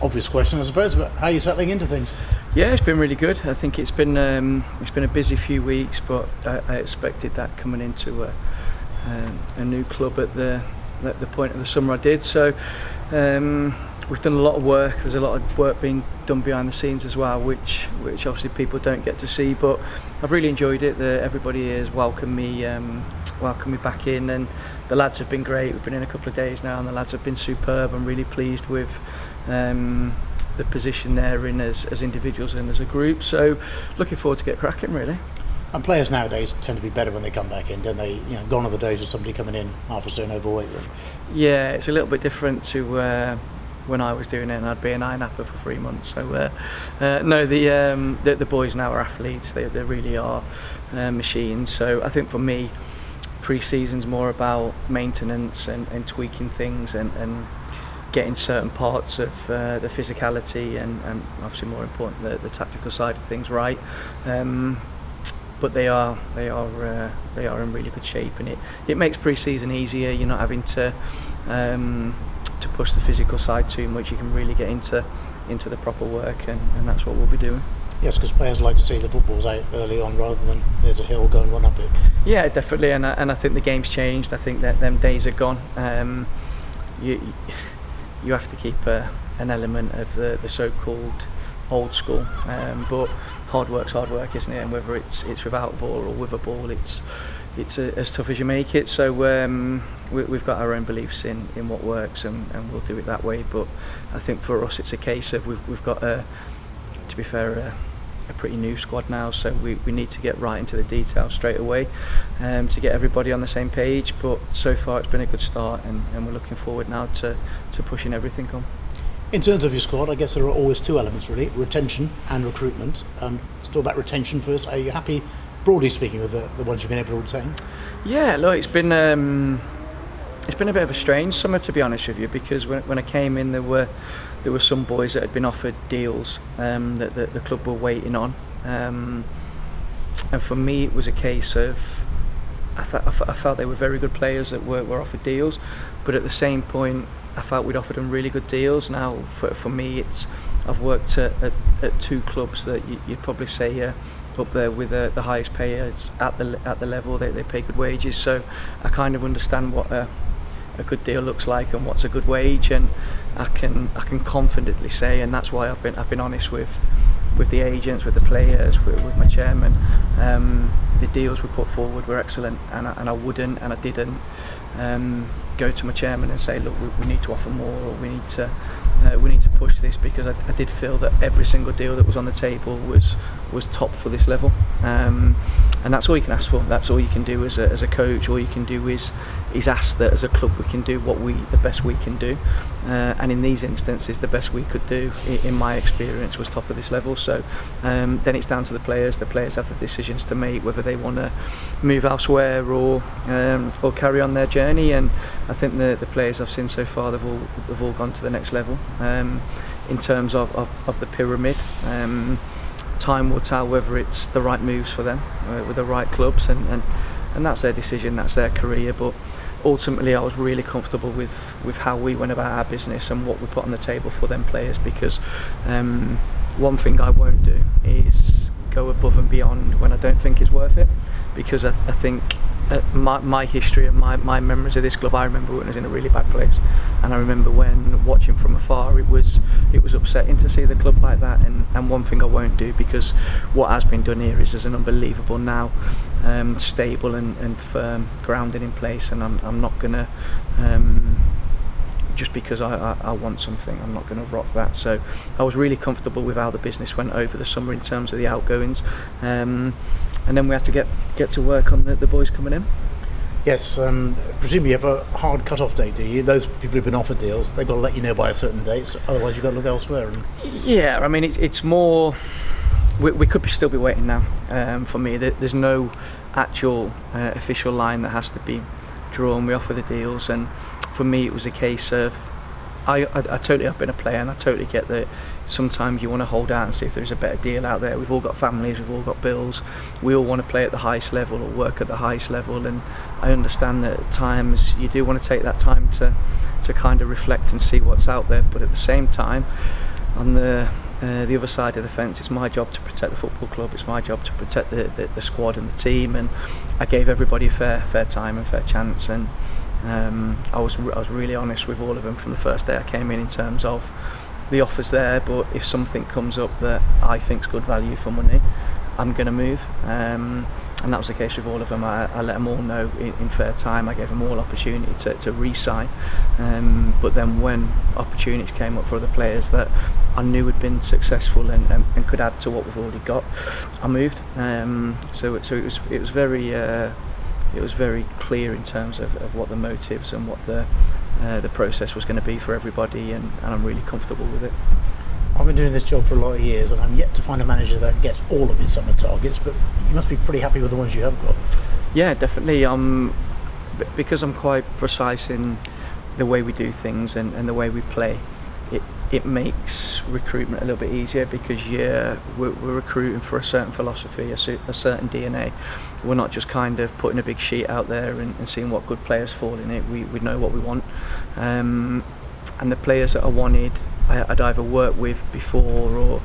obvious question, I suppose, but how are you settling into things? Yeah, it's been really good. I think it's been a busy few weeks, but I expected that coming into a new club at the point of the summer I did. So we've done a lot of work. There's a lot of work being done behind the scenes as well, which obviously people don't get to see. But I've really enjoyed it. Everybody here has welcomed me back in, and the lads have been great. We've been in a couple of days now, and the lads have been superb. I'm really pleased with the position they're in as individuals and as a group. So looking forward to get cracking, really. And players nowadays tend to be better when they come back in, don't they? Gone are the days of somebody coming in half a stone overweight. Yeah, it's a little bit different to when I was doing it, and I'd be an eye-napper for 3 months. So no, the boys now are athletes. They really are machines. So I think for me, pre-season's more about maintenance and tweaking things and getting certain parts of the physicality and obviously more important the tactical side of things right. But they are in really good shape, and it makes pre-season easier. You're not having to push the physical side too much. You can really get into the proper work, and that's what we'll be doing. Yes, because players like to see the footballs out early on rather than there's a hill, go and run up it. Yeah, definitely, and I think the game's changed. I think that them days are gone. You have to keep an element of the so-called old school, but hard work's hard work, isn't it? And whether it's without a ball or with a ball, it's as tough as you make it. So we've got our own beliefs in what works, and we'll do it that way. But I think for us, it's a case of we've got to be fair, a pretty new squad now, so we need to get right into the details straight away to get everybody on the same page. But so far it's been a good start, and we're looking forward now to pushing everything on. In terms of your squad, I guess there are always two elements really, retention and recruitment. Let's talk about retention first. Are you happy, broadly speaking, with the ones you've been able to retain? Yeah, look, it's been a bit of a strange summer, to be honest with you, because when I came in there were some boys that had been offered deals that the club were waiting on, and for me it was a case of I felt they were very good players that were offered deals, but at the same point I felt we'd offered them really good deals. Now for me I've worked at two clubs that you'd probably say up there with the highest payers at the level. They pay good wages, so I kind of understand what a good deal looks like and what's a good wage, and I can confidently say, and that's why I've been honest with the agents, with the players, with my chairman. The deals we put forward were excellent, and I didn't go to my chairman and say, look, we need to offer more, or we need to push this, because I did feel that every single deal that was on the table was top for this level, and that's all you can ask for. That's all you can do as a coach. All you can do is ask that as a club we can do the best we can do, and in these instances the best we could do in my experience was top of this level. So then it's down to the players. The players have the decisions to make whether they want to move elsewhere or carry on their journey, and I think the players I've seen so far, they've all gone to the next level in terms of the pyramid. Time will tell whether it's the right moves for them with the right clubs, and that's their decision, that's their career. But ultimately I was really comfortable with how we went about our business and what we put on the table for them players, because one thing I won't do is go above and beyond when I don't think it's worth it, because I think my history and my memories of this club, I remember when it was in a really bad place, and I remember when watching from afar it was upsetting to see the club like that, and one thing I won't do, because what has been done here is there's an unbelievable now stable and firm grounding in place, and I'm not going to just because I want something, I'm not going to rock that. So I was really comfortable with how the business went over the summer in terms of the outgoings, and then we had to get to work on the boys coming in. Yes, presumably you have a hard cut-off date, do you? Those people who've been offered deals, they've got to let you know by a certain date, so otherwise you've got to look elsewhere. Yeah, I mean it's more, we could still be waiting now. For me, there's no actual official line that has to be drawn. We offer the deals, and for me it was a case of I totally have been a player, and I totally get that sometimes you want to hold out and see if there's a better deal out there. We've all got families, we've all got bills, we all want to play at the highest level or work at the highest level, and I understand that at times you do want to take that time to kind of reflect and see what's out there, but at the same time on the other side of the fence. It's my job to protect the football club. It's my job to protect the squad and the team. And I gave everybody a fair time and fair chance. And I was really honest with all of them from the first day I came in terms of the offers there. But if something comes up that I think's good value for money, I'm going to move. And that was the case with all of them. I let them all know in fair time. I gave them all opportunity to re-sign. But then when opportunities came up for other players that I knew had been successful and could add to what we've already got, I moved. So it was very clear in terms of what the motives and what the process was going to be for everybody, and I'm really comfortable with it. I've been doing this job for a lot of years, and I'm yet to find a manager that gets all of his summer targets, but you must be pretty happy with the ones you have got. Yeah, definitely. Because I'm quite precise in the way we do things and the way we play, it makes recruitment a little bit easier, because we're recruiting for a certain philosophy, a certain DNA. We're not just kind of putting a big sheet out there and seeing what good players fall in it. We know what we want, and the players that I wanted, I'd either worked with before or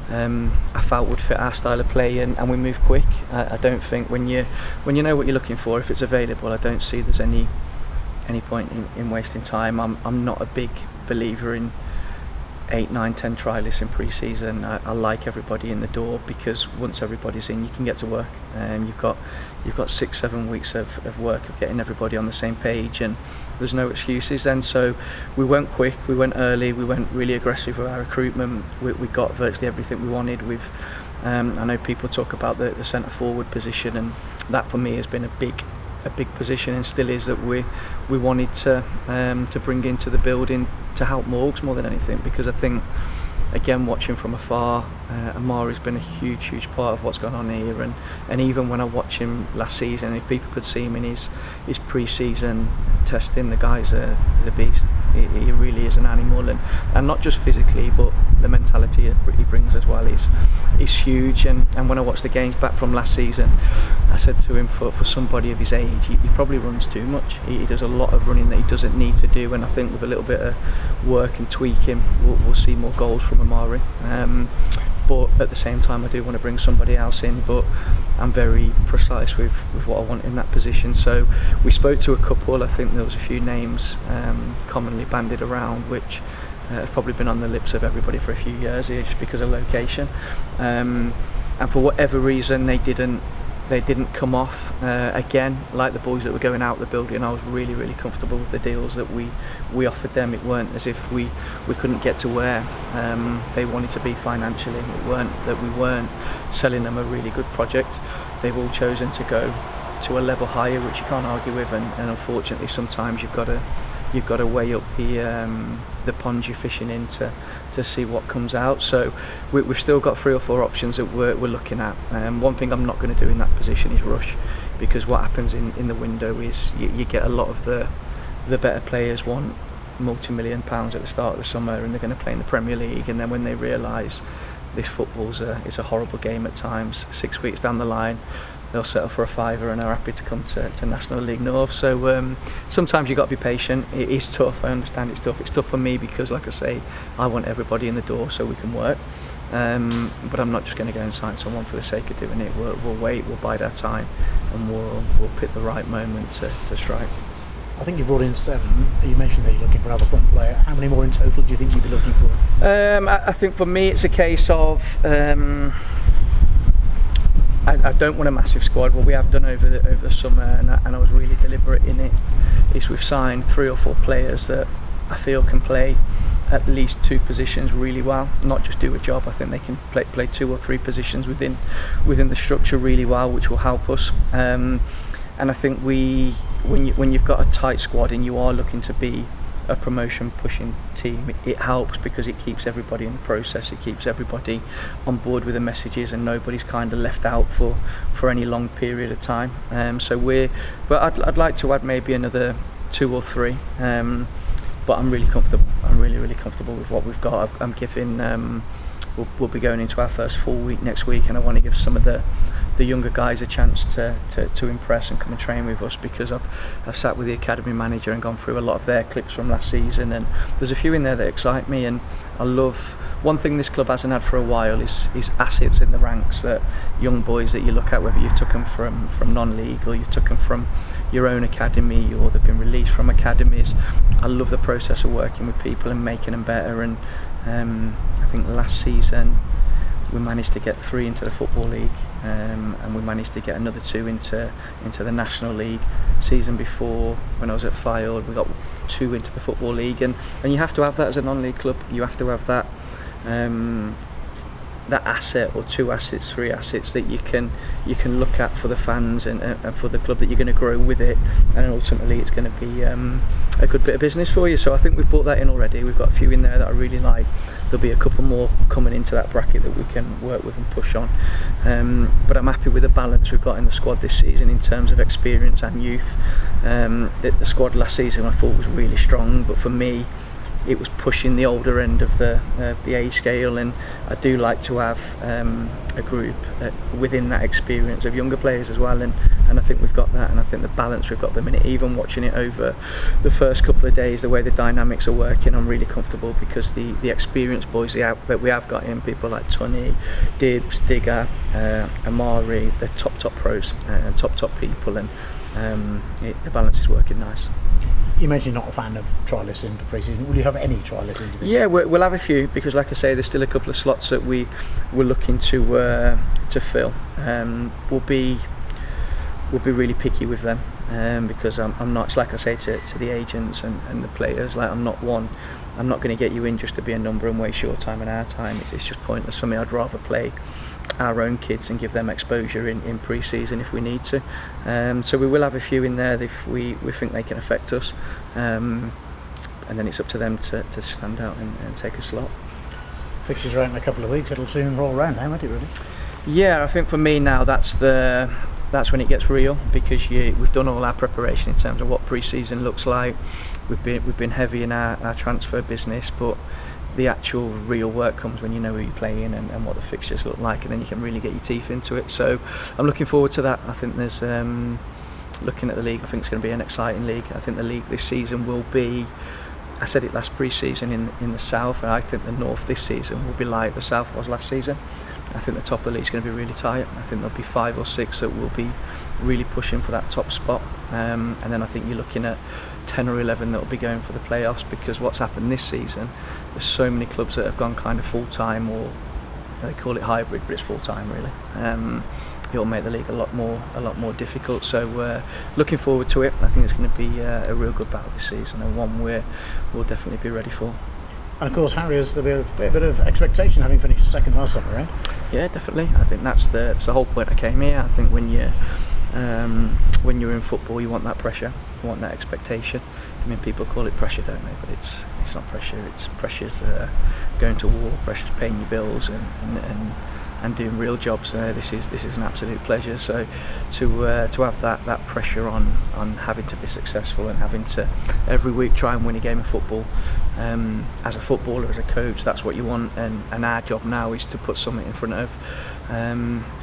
I felt would fit our style of play, and we move quick. I don't think when you know what you're looking for, if it's available, I don't see there's any point in wasting time. I'm not a big believer in 8, 9, 10 trialists in pre-season. I like everybody in the door, because once everybody's in, you can get to work. You've got 6, 7 weeks of work of getting everybody on the same page, and there's no excuses then. So we went quick, we went early, we went really aggressive with our recruitment. We got virtually everything we wanted. I know people talk about the centre forward position, and that for me has been a big position, and still is, that we wanted to bring into the building to help Morgs more than anything, because I think, again, watching from afar, Amari's been a huge part of what's gone on here, and even when I watch him last season, if people could see him in his pre-season testing, the guy's a beast. He really is an animal, and not just physically, but the mentality he brings as well is huge. And when I watched the games back from last season, I said to him, for somebody of his age, he probably runs too much. He does a lot of running that he doesn't need to do, and I think with a little bit of work and tweaking, we'll see more goals from Amari. But at the same time, I do want to bring somebody else in, but I'm very precise with what I want in that position. So we spoke to a couple. I think there was a few names commonly bandied around, which have probably been on the lips of everybody for a few years here, just because of location, and for whatever reason they didn't come off. Again, like the boys that were going out the building, I was really comfortable with the deals that we offered them. It weren't as if we couldn't get to where they wanted to be financially. It weren't that we weren't selling them a really good project. They've all chosen to go to a level higher, which you can't argue with, and unfortunately sometimes you've got to weigh up the ponds you're fishing in to see what comes out. So we've still got 3 or 4 options that we're looking at. One thing I'm not going to do in that position is rush, because what happens in the window is you get a lot of the better players want multi-million pounds at the start of the summer, and they're going to play in the Premier League, and then when they realise this football's it's a horrible game at times, 6 weeks down the line they'll settle for a fiver and are happy to come to National League North. So sometimes you've got to be patient. It is tough, I understand it's tough. It's tough for me because, like I say, I want everybody in the door so we can work. But I'm not just going to go and sign someone for the sake of doing it. We'll wait, we'll bide our time, and we'll pick the right moment to strike. I think you brought in 7. You mentioned that you're looking for another front player. How many more in total do you think you'd be looking for? I think for me it's a case of I don't want a massive squad. What we have done over the summer, and I was really deliberate in it, is we've signed 3 or 4 players that I feel can play at least 2 positions really well, not just do a job. I think they can play 2 or 3 positions within the structure really well, which will help us. And I think when you've got a tight squad and you are looking to be a promotion pushing team, it helps because it keeps everybody in the process, it keeps everybody on board with the messages, and nobody's kind of left out for any long period of time. But I'd like to add maybe another 2 or 3, but I'm really comfortable. I'm really comfortable with what we've got. I'm giving we'll be going into our first full week next week, and I want to give some of the younger guys a chance to impress and come and train with us, because I've sat with the academy manager and gone through a lot of their clips from last season, and there's a few in there that excite me. And I love, one thing this club hasn't had for a while is assets in the ranks, that young boys that you look at, whether you've took them from non-league or you've took them from your own academy or they've been released from academies. I love the process of working with people and making them better. And I think last season we managed to get 3 into the Football League, and we managed to get another 2 into the National League. Season before, when I was at Fylde, we got 2 into the Football League, and you have to have that as a non-league club. You have to have that that asset, or 2 assets, 3 assets that you can look at for the fans and for the club, that you're going to grow with it, and ultimately it's going to be a good bit of business for you. So I think we've brought that in already. We've got a few in there that I really like. There'll be a couple more coming into that bracket that we can work with and push on, but I'm happy with the balance we've got in the squad this season in terms of experience and youth. The squad last season I thought was really strong, but for me it was pushing the older end of the age scale, and I do like to have a group within that experience of younger players as well, and I think we've got that, and I think the balance we've got at the minute, even watching it over the first couple of days, the way the dynamics are working, I'm really comfortable, because the experienced boys that we have got in, people like Tony, Dibbs, Digger, Amari, they're top pros and top people, and the balance is working nice. You mentioned you're not a fan of trialists in for pre-season. Will you have any trialists in? Yeah, we'll have a few, because like I say, there's still a couple of slots that we're looking to fill. We'll be really picky with them, because I'm not, it's like I say to the agents and the players, like I'm not going to get you in just to be a number and waste your time and our time. It's just pointless for me. I'd rather play our own kids and give them exposure in pre-season if we need to. So we will have a few in there if we think they can affect us, and then it's up to them to stand out and take a slot. Fixtures are out in a couple of weeks. It'll soon roll around now, won't it, really? Yeah, I think for me now that's when it gets real, because we've done all our preparation in terms of what pre-season looks like. We've been heavy in our transfer business, but the actual real work comes when you know who you're playing and what the fixtures look like, and then you can really get your teeth into it. So I'm looking forward to that. I think there's looking at the league, I think it's going to be an exciting league. I think the league this season will be, I said it last pre-season, in the south, and I think the north this season will be like the south was last season. I think the top of the league is going to be really tight. I think there'll be 5 or 6 that will be really pushing for that top spot, and then I think you're looking at 10 or 11 that will be going for the playoffs, because what's happened this season, there's so many clubs that have gone kind of full-time, or they call it hybrid, but it's full-time really. It'll make the league a lot more difficult, so looking forward to it. I think it's going to be a real good battle this season, and one we'll definitely be ready for. And of course, Harriers, there'll be a bit of expectation having finished second last time around. Yeah, definitely. I think that's the whole point I came here. I think when you're in football, you want that pressure, you want that expectation. I mean, people call it pressure, don't they? But it's not pressure. It's pressure's going to war, pressure's paying your bills and doing real jobs. This is an absolute pleasure. So to have that pressure on having to be successful and having to every week try and win a game of football, as a footballer, as a coach, that's what you want. And our job now is to put something in front of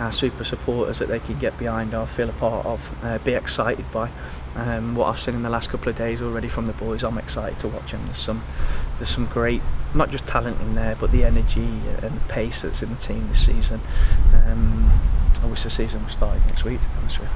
our super supporters that they can get behind, or feel a part of, be excited by. What I've seen in the last couple of days already from the boys, I'm excited to watch them. There's some great, not just talent in there, but the energy and the pace that's in the team this season. I wish the season was starting next week, to be honest with you.